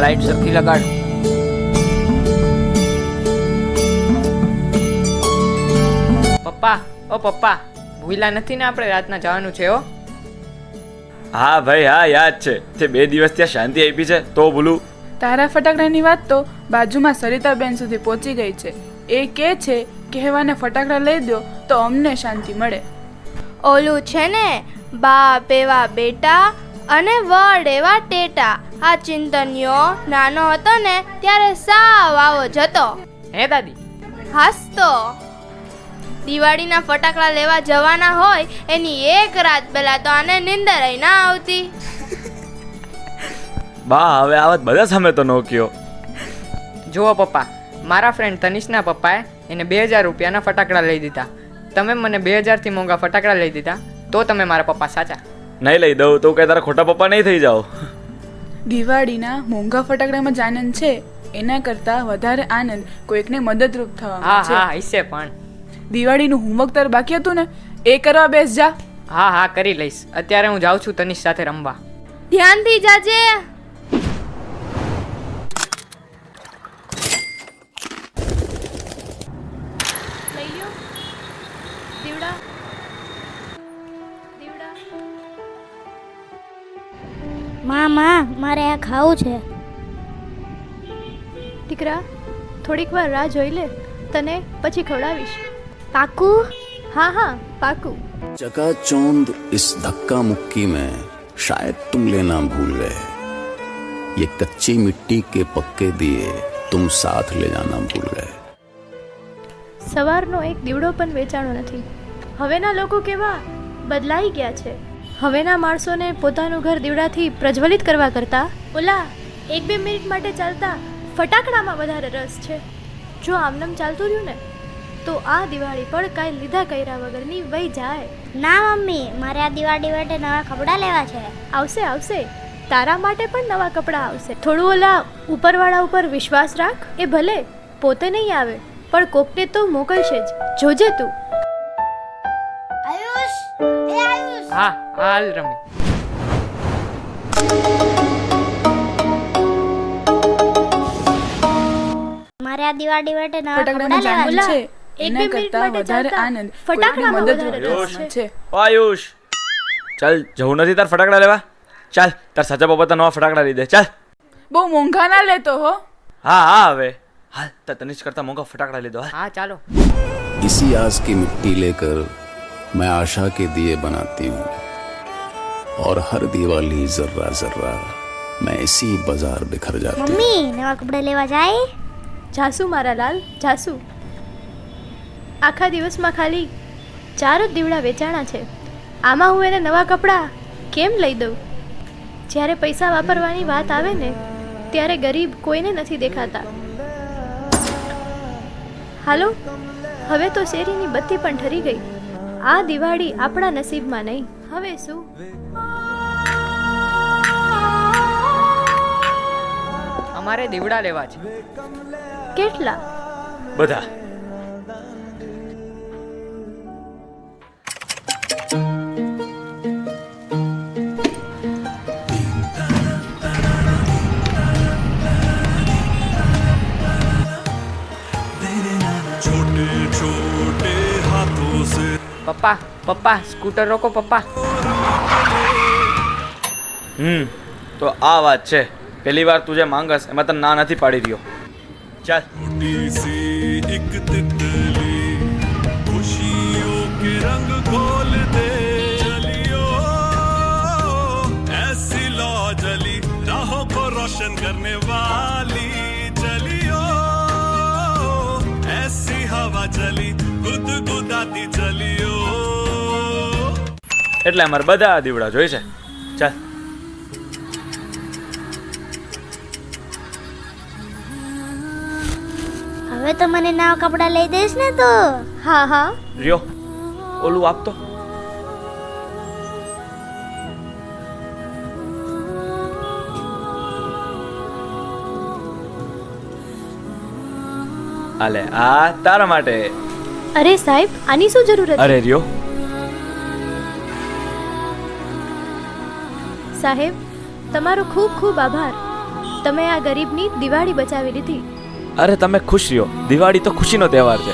Light સરખી લગાડ. પપ્પા, ઓ પપ્પા, ભૂલા નથી ને આપણે રાતના જવાનું છે? હા ભાઈ હા, યાદ છે. તે 2 દિવસ ત્યાં શાંતિ આપી છે તો ભૂલું? તારા ફટાકડાની વાત તો બાજુમાં સરિતાબેન સુધી પહોંચી ગઈ છે. એ કહે છે કે હેવાને ફટાકડા લઈ દો તો અમને શાંતિ મળે. ઓલું છે ને, બાપ એવા બેટા અને વડ એવા ટેટા. આ ચિંતનયો નાનો હતો ને ત્યારે સાવ આવો જતો. હે દાદી? હાસતો. દિવાળીના ફટાકડા લેવા જવાના હોય એની એક રાત પહેલા તો આને નીંદર ના આવતી. બા હવે આ વાત બધા સામે તો નો કયો. જુઓ પપ્પા, મારા ફ્રેન્ડ તનિષના પપ્પાએ એને 2000 રૂપિયાના ફટાકડા લઈ દીધા. તમે મને 2000 થી મોંઘા ફટાકડા લઈ દીધા તો તમે મારા પપ્પા સાચા? નહીં લઈ દઉં તો કઈ તારા ખોટા પપ્પા નહીં થઈ જાઓ. દિવાળીના મોંઘા ફટાકડામાં જ આનંદ છે, એના કરતાં વધારે આનંદ કોઈકને મદદરૂપ હા થવામાં છે. હા, હશે પણ. દિવાળીનું હોમવર્ક તાર બાકી હતું ને, એ કરવા બેસ જા. હા હા, કરી લઈશ. અત્યારે હું જાઉં છું તનિષ સાથે રમવા. ધ્યાનથી જાજે. લઈ લ્યો દીવડા. દીવડા. માં મારે આ ખાવું છે. દીકરા, થોડીક વાર રાહ જોઈ લે, તને પછી ખવડાવીશ. પાકું? હા હા, પાકું. चकाचौंध इस धक्का मुक्की में शायद तुम लेना भूल गए. ये कच्ची मिट्टी के पक्के दिए तुम साथ ले जाना भूल गए. સવારનો એક દીવડો પણ વેચાણો નથી. હવેના લોકો કેવા બદલાઈ ગયા છે. હવેના માણસોને પોતાનું ઘર દીવડાથી પ્રજ્વલિત કરવા કરતા ઓલા 1-2 મિનિટ માટે ચાલતા ફટાકડામાં વધારે રસ છે. જો આમનામ ચાલતું રહ્યું ને તો આ દિવાળી પણ કાંઈ લીધા કર્યા વગરની વહી જાય. ના મમ્મી, મારે આ દિવાળી માટે નવા કપડાં લેવા છે. આવશે આવશે, તારા માટે પણ નવા કપડાં આવશે. થોડું ઓલા ઉપરવાળા ઉપર વિશ્વાસ રાખ. એ ભલે પોતે નહીં આવે પણ કોકને તો મોકલશે જ. જોજે તું. આયુષ, એ આયુષ. હા હાલ રમી. મારે આ દિવાળી માટે નવા ફટાકડામાં કપડાં જ લેવા આનંદ છે. છે, એક એના બે મિનિટ કરતાં માટે વધારે ચાલતા આનંદ કોઈકને ફટાકડામાં મદદરૂપ વધારે રસ થવામાં છે. છે. આયુષ, ચાલ જવું નથી તાર ફટાકડા લેવા? ચાલ તાર સાચા પપ્પા તો નવા ફટાકડા લઈ દે. ચાલ. બહુ મોંઘા ના લેતો હો. હા હા, હવે હાલ તાર તનિષ કરતા મોંઘા ફટાકડા લઈ દો. હા ચાલો. इसी आस की मिट्टी लेकर मैं आशा के दिए बनाती हूँ और हर दिवाली जर्रा जर्रा मैं इसी बाजार बिखर जाती हूँ. મમ્મી, નવા કપડાં લેવા જાય? જાસુ મારા લાલ, જાસુ. આખા દિવસમાં ખાલી 4 જ દીવડા વેચાણા છે. આમાં હું એને નવા કપડાં કેમ લઈ દઉં? જ્યારે પૈસા વાપરવાની વાત આવે ને ત્યારે ગરીબ કોઈને નથી દેખાતા. હાલો, હવે તો શેરીની બત્તી પણ ઠરી ગઈ. આ દિવાળી આપણા નસીબમાં નહીં. હવે શું? અમારે દીવડા લેવા છે. કેટલા? બધા. પપ્પા પપ્પા, સ્કૂટર રોકો પપ્પા. તો આ વાત છે. પહેલી વાર તું જે માંગસ એમાં તને ના નથી પાડી રહ્યો. ચાલ. रोशन करने वाली चलियो ऐसी हवा चली गुदगुदाती चलियो. એટલે અમારે બધા દીવડા જોઈ છે. ચાલ. હવે તો મને નવા કપડાં લઈ દઈશ ને તો? હા હા. રિયો, ઓલું આપતો. આલે આ તારા માટે. અરે સાહેબ, આની શું જરૂર હતી? અરે રિયો, સાહેબ તમારો ખૂબ ખૂબ આભાર. તમે આ ગરીબની દિવાળી બચાવી લીધી. અરે તમે ખુશ રહ્યો, દિવાળી તો ખુશીનો તહેવાર છે.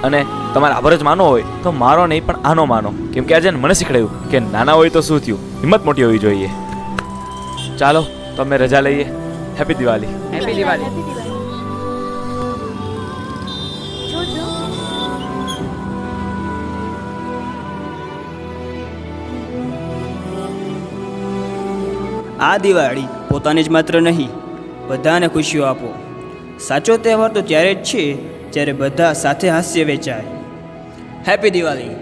અને તમારે આભાર જ માનો હોય તો મારો નહીં પણ આનો માનો, કેમ કે આજે મને શીખડાયું કે નાના હોય તો શું થયું, હિંમત મોટી હોવી જોઈએ. ચાલો તો અમે રજા લઈએ. Happy Diwali. Happy Diwali. Happy Diwali. જોજો. આ દિવાળી પોતાને જ માત્ર નહીં, બધાને ખુશીઓ આપો. સાચો તહેવાર તો ત્યારે જ છે જ્યારે બધા સાથે હાસ્ય વેચાય. હેપી દિવાળી.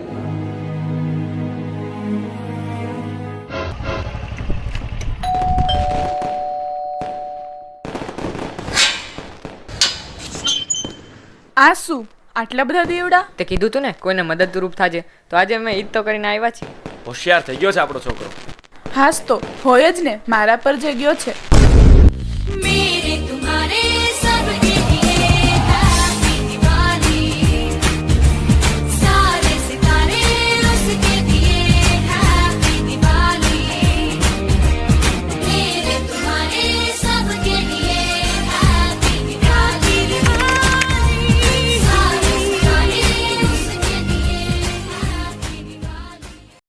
આ શું આટલા બધા દીવડા? તે કીધું તું ને કોઈને મદદરૂપ થાજે, તો આજે અમે ઈદ તો કરીને આવ્યા છીએ. હોશિયાર થઈ ગયો છે આપણો છોકરો. હાસ તો હોય જ ને, મારા પર જે ગયો છે